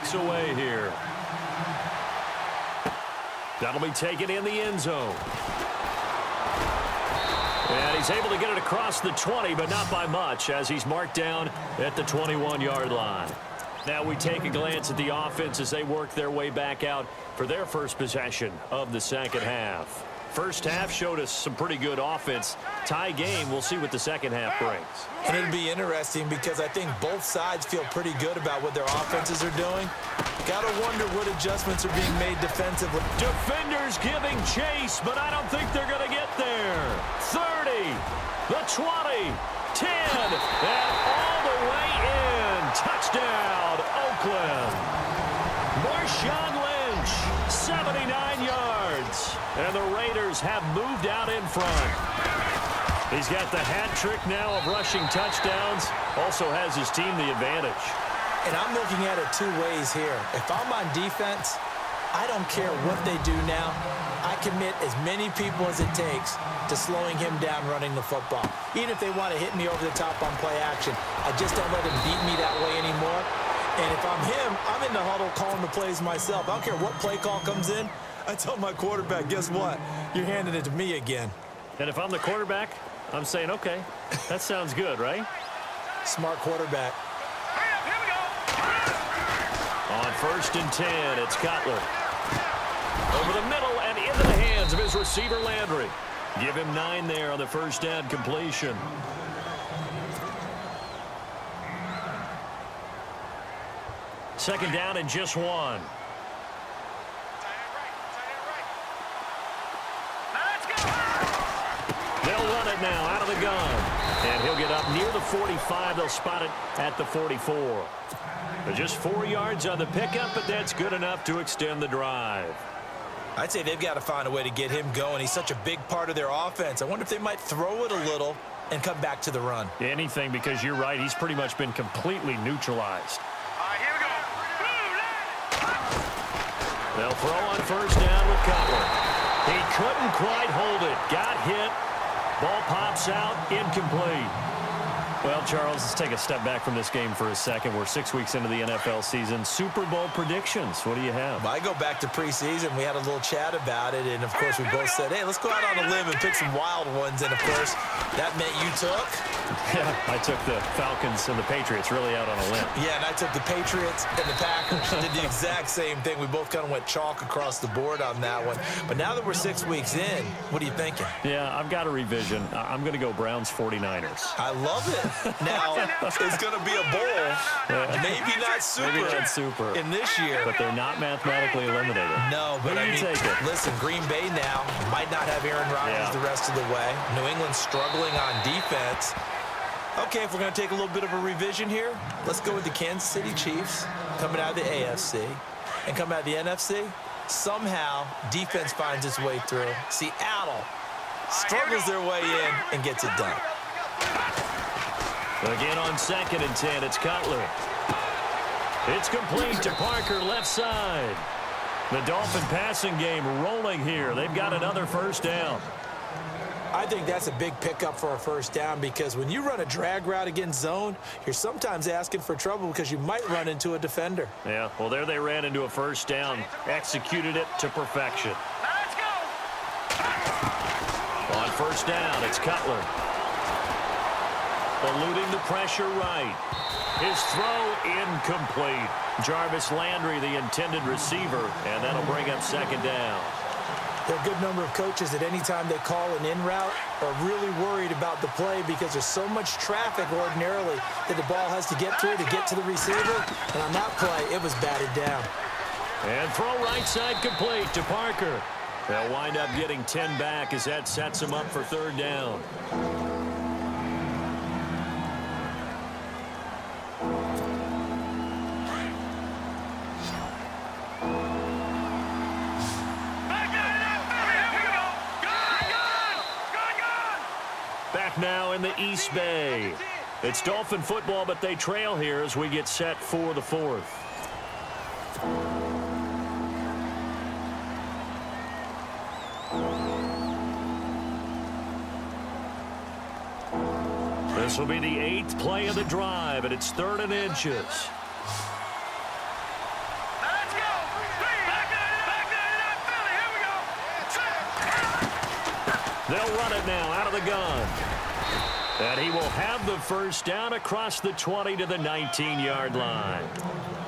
breaks away here. That'll be taken in the end zone. And he's able to get it across the 20, but not by much, as he's marked down at the 21-yard line. Now we take a glance at the offense as they work their way back out for their first possession of the second half. First half showed us some pretty good offense. Tie game, we'll see what the second half brings. And it'll be interesting because I think both sides feel pretty good about what their offenses are doing. Gotta wonder what adjustments are being made defensively. Defenders giving chase, but I don't think they're going to get there. 30, the 20, 10, and all the way in. Touchdown, Oakland. Marshawn Lynch, 79 yards. And the Raiders have moved out in front. He's got the hat trick now of rushing touchdowns. Also has his team the advantage. And I'm looking at it two ways here. If I'm on defense, I don't care what they do now. I commit as many people as it takes to slowing him down running the football. Even if they want to hit me over the top on play action, I just don't let him beat me that way anymore. And if I'm him, I'm in the huddle calling the plays myself. I don't care what play call comes in. I tell my quarterback, guess what? You're handing it to me again. And if I'm the quarterback, I'm saying, okay, that sounds good, right? Smart quarterback. On 1st and 10, it's Cutler. Over the middle and into the hands of his receiver, Landry. Give him 9 there on the first down completion. Second down and just 1. They'll run it now out of the gun. And he'll get up near the 45. They'll spot it at the 44. But just 4 yards on the pickup, but that's good enough to extend the drive. I'd say they've got to find a way to get him going. He's such a big part of their offense. I wonder if they might throw it a little and come back to the run. Anything, because you're right. He's pretty much been completely neutralized. Here we go. They'll throw on first down with Cutler. He couldn't quite hold it. Got hit. Ball pops out. Incomplete. Well, Charles, let's take a step back from this game for a second. We're 6 weeks into the NFL season. Super Bowl predictions. What do you have? I go back to preseason. We had a little chat about it, and, of course, we both said, hey, let's go out on a limb and pick some wild ones. And, of course, that meant you took? Yeah, I took the Falcons and the Patriots really out on a limb. Yeah, and I took the Patriots and the Packers. Did the exact same thing. We both kind of went chalk across the board on that one. But now that we're 6 weeks in, what are you thinking? Yeah, I've got a revision. I'm going to go Browns 49ers. I love it. Now, it's going to be a bowl. Maybe not super. Maybe not super. In this year. But they're not mathematically eliminated. No, but I mean, take it. Listen, Green Bay now might not have Aaron Rodgers the rest of the way. New England struggling on defense. Okay, if we're going to take a little bit of a revision here, let's go with the Kansas City Chiefs coming out of the AFC and coming out of the NFC. Somehow, defense finds its way through. Seattle struggles their way in and gets it done. Again on 2nd and 10, it's Cutler. It's complete to Parker, left side. The Dolphin passing game rolling here. They've got another first down. I think that's a big pickup for a first down because when you run a drag route against zone, you're sometimes asking for trouble because you might run into a defender. Yeah, well, there they ran into a first down, executed it to perfection. Let's go. On first down, it's Cutler. Eluding the pressure right. His throw incomplete. Jarvis Landry, the intended receiver, and that'll bring up second down. There are a good number of coaches that any time they call an in route are really worried about the play because there's so much traffic ordinarily that the ball has to get through to get to the receiver. And on that play, it was batted down. And throw right side complete to Parker. They'll wind up getting 10 back as that sets them up for third down. Back now in the East Bay. It's Dolphin football, but they trail here as we get set for the fourth. This will be the 8th play of the drive, and it's 3rd and inches. They'll run it now out of the gun. And he will have the first down across the 20 to the 19-yard line.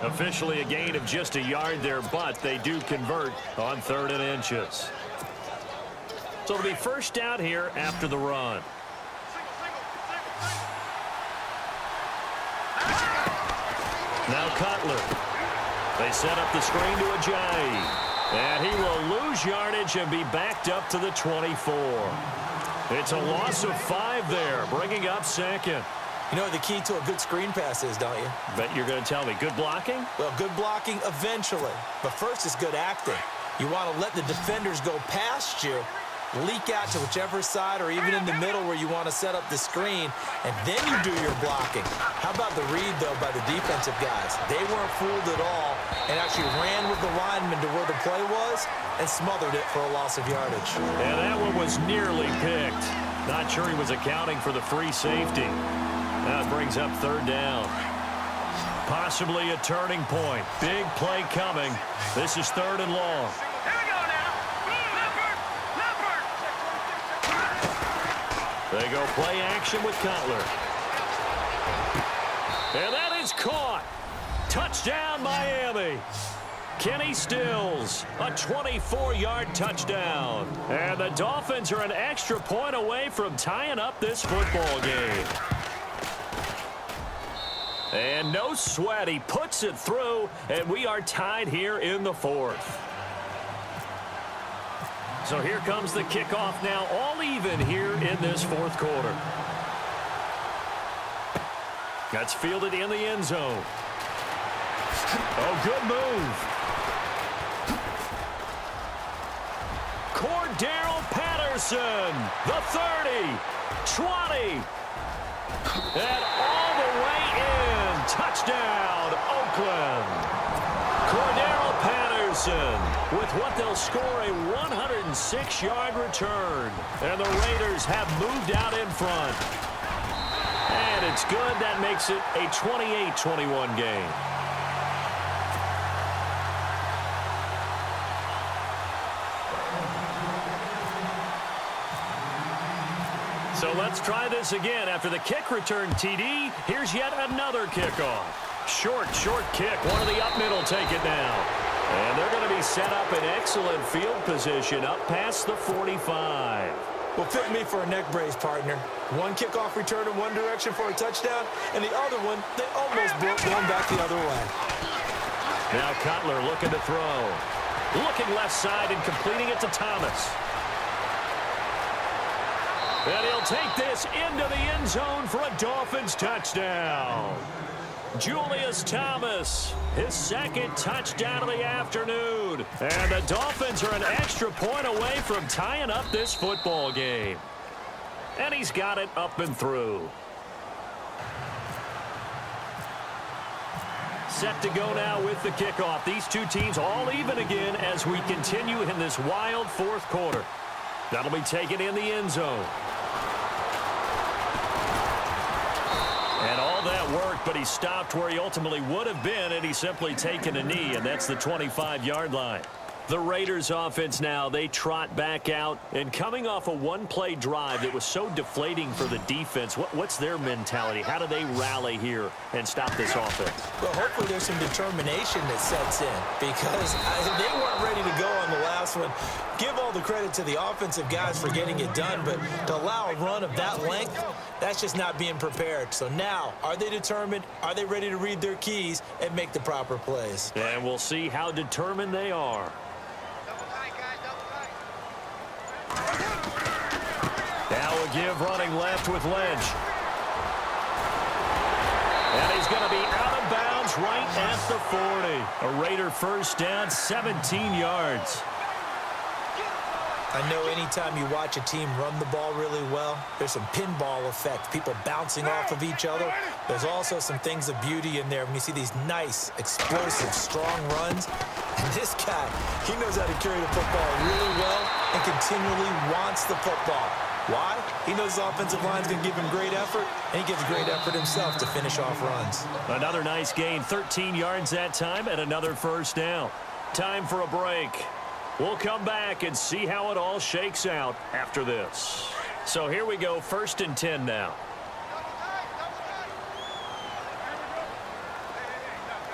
Officially a gain of just a yard there, but they do convert on 3rd and inches. So it'll be first down here after the run. Now Cutler. They set up the screen to Ajayi. And he will lose yardage and be backed up to the 24. It's a loss of 5 there, bringing up 2nd. You know what the key to a good screen pass is, don't you? Bet you're going to tell me. Good blocking? Well, good blocking eventually. But first is good acting. You want to let the defenders go past you, leak out to whichever side or even in the middle where you want to set up the screen, and then you do your blocking. How about the read, though, by the defensive guys? They weren't fooled at all and actually ran with the lineman to where the play was and smothered it for a loss of yardage. And that one was nearly picked. Not sure he was accounting for the free safety. That brings up 3rd down. Possibly a turning point. Big play coming. This is 3rd and long. Here we go now. Leopard. They go play action with Cutler. And that is caught. Touchdown, Miami. Kenny Stills, a 24-yard touchdown. And the Dolphins are an extra point away from tying up this football game. And no sweat, he puts it through, and we are tied here in the 4th. So here comes the kickoff now, all even here in this 4th quarter. That's fielded in the end zone. Oh, good move. Cordero Patterson, the 30, 20, and all the way in. Touchdown, Oakland. Cordero Patterson with what they'll score a 106-yard return. And the Raiders have moved out in front. And it's good. That makes it a 28-21 game. So let's try this again. After the kick return TD, here's yet another kickoff. Short kick. One of the up middle take it now. And they're going to be set up in excellent field position up past the 45. Well, fit me for a neck brace, partner. One kickoff return in one direction for a touchdown, and the other one, they almost broke going back the other way. Now Cutler looking to throw. Looking left side and completing it to Thomas. And he'll take this into the end zone for a Dolphins touchdown. Julius Thomas, his 2nd touchdown of the afternoon. And the Dolphins are an extra point away from tying up this football game. And he's got it up and through. Set to go now with the kickoff. These two teams all even again as we continue in this wild 4th quarter. That'll be taken in the end zone. And all that worked, but he stopped where he ultimately would have been, and he's simply taken a knee, and that's the 25-yard line. The Raiders offense now, they trot back out, and coming off a one-play drive that was so deflating for the defense, what's their mentality? How do they rally here and stop this offense? Well, hopefully there's some determination that sets in because they weren't ready to go on the last one. Give all the credit to the offensive guys for getting it done, but to allow a run of that length, that's just not being prepared. So now, are they determined? Are they ready to read their keys and make the proper plays? And we'll see how determined they are. Now a give running left with Lynch. And he's going to be out of bounds right at the 40. A Raider first down, 17 yards. I know anytime you watch a team run the ball really well, there's some pinball effect, people bouncing off of each other. There's also some things of beauty in there when you see these nice, explosive, strong runs. And this guy, he knows how to carry the football really well and continually wants the football. Why? He knows the offensive line's going to give him great effort, and he gives great effort himself to finish off runs. Another nice gain, 13 yards that time, and another first down. Time for a break. We'll come back and see how it all shakes out after this. So here we go, 1st and 10 now.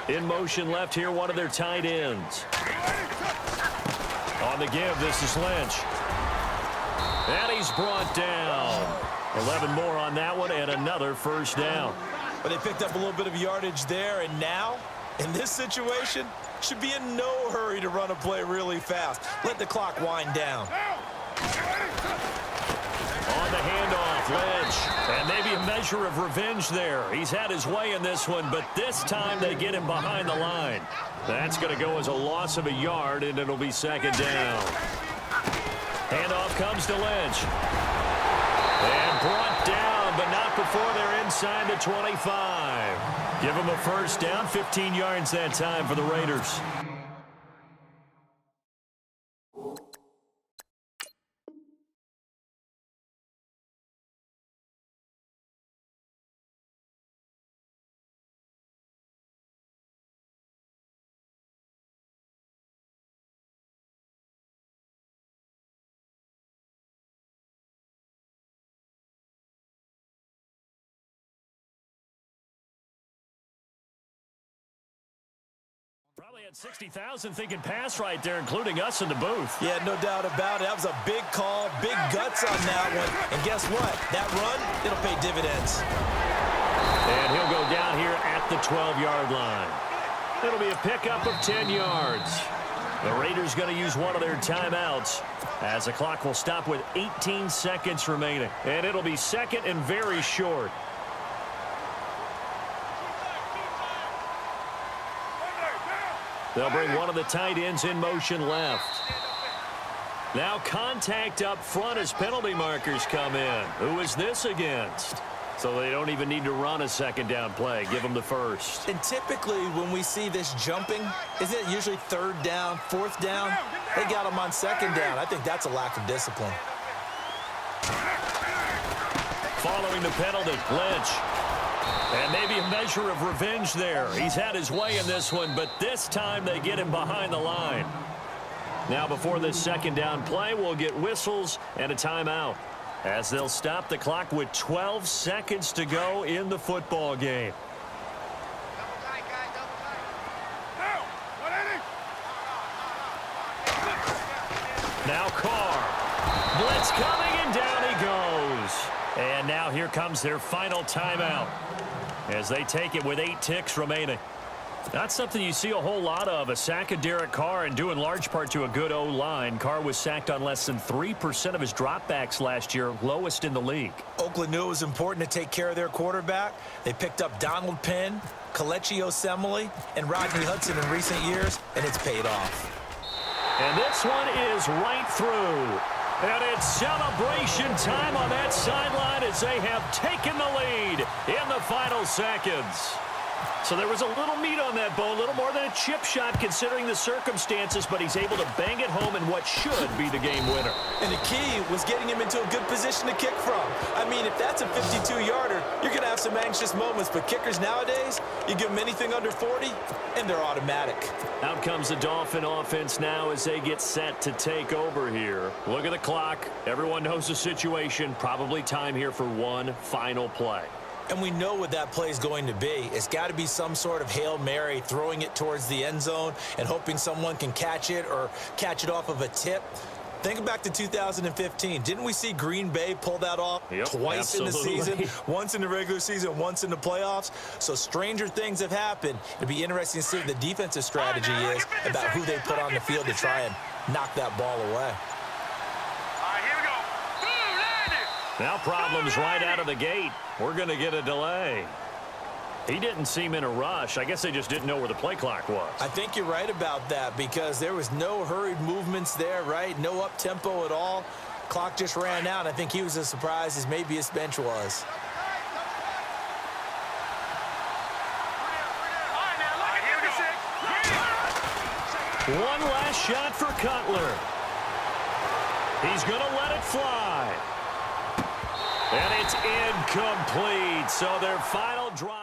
In motion left here, one of their tight ends. On the give, this is Lynch. And he's brought down. 11 more on that one and another first down. But they picked up a little bit of yardage there, and now, in this situation, should be in no hurry to run a play really fast. Let the clock wind down. On the handoff, Lynch. And maybe a measure of revenge there. He's had his way in this one, but this time they get him behind the line. That's going to go as a loss of a yard, and it'll be 2nd down. Handoff comes to Lynch. And brought down, but not before they're inside the 25. Give them a first down, 15 yards that time for the Raiders. Probably had 60,000 thinking pass right there, including us in the booth. Yeah, no doubt about it. That was a big call, big guts on that one. And guess what? That run, it'll pay dividends. And he'll go down here at the 12-yard line. It'll be a pickup of 10 yards. The Raiders going to use one of their timeouts as the clock will stop with 18 seconds remaining. And it'll be 2nd and very short. They'll bring one of the tight ends in motion left. Now contact up front as penalty markers come in. Who is this against? So they don't even need to run a 2nd down play. Give them the first. And typically when we see this jumping, isn't it usually 3rd down, 4th down? They got them on 2nd down. I think that's a lack of discipline. Following the penalty, Lynch. And maybe a measure of revenge there. He's had his way in this one, but this time they get him behind the line. Now before this 2nd down play, we'll get whistles and a timeout as they'll stop the clock with 12 seconds to go in the football game. Now Carr. Blitz coming, and down he goes. And now here comes their final timeout as they take it with 8 ticks remaining. Not something you see a whole lot of, a sack of Derek Carr, and due in large part to a good O-line. Carr was sacked on less than 3% of his dropbacks last year, lowest in the league. Oakland knew it was important to take care of their quarterback. They picked up Donald Penn, Kelechi Osemele, and Rodney Hudson in recent years, and it's paid off. And this one is right through. And it's celebration time on that sideline as they have taken the lead in the final seconds. So there was a little meat on that bone, a little more than a chip shot considering the circumstances, but he's able to bang it home in what should be the game winner. And the key was getting him into a good position to kick from. I mean, if that's a 52-yarder, you're going to have some anxious moments, but kickers nowadays, you give them anything under 40, and they're automatic. Out comes the Dolphin offense now as they get set to take over here. Look at the clock. Everyone knows the situation. Probably time here for one final play. And we know what that play is going to be. It's got to be some sort of Hail Mary, throwing it towards the end zone and hoping someone can catch it or catch it off of a tip. Think back to 2015. Didn't we see Green Bay pull that off twice in the season? Once in the regular season, once in the playoffs. So stranger things have happened. It'll be interesting to see what the defensive strategy is about who they put on the field to try and knock that ball away. Now problems right out of the gate. We're going to get a delay. He didn't seem in a rush. I guess they just didn't know where the play clock was. I think you're right about that because there was no hurried movements there, right? No up-tempo at all. Clock just ran out. I think he was as surprised as maybe his bench was. One last shot for Cutler. He's going to let it fly. And it's incomplete. So their final drive.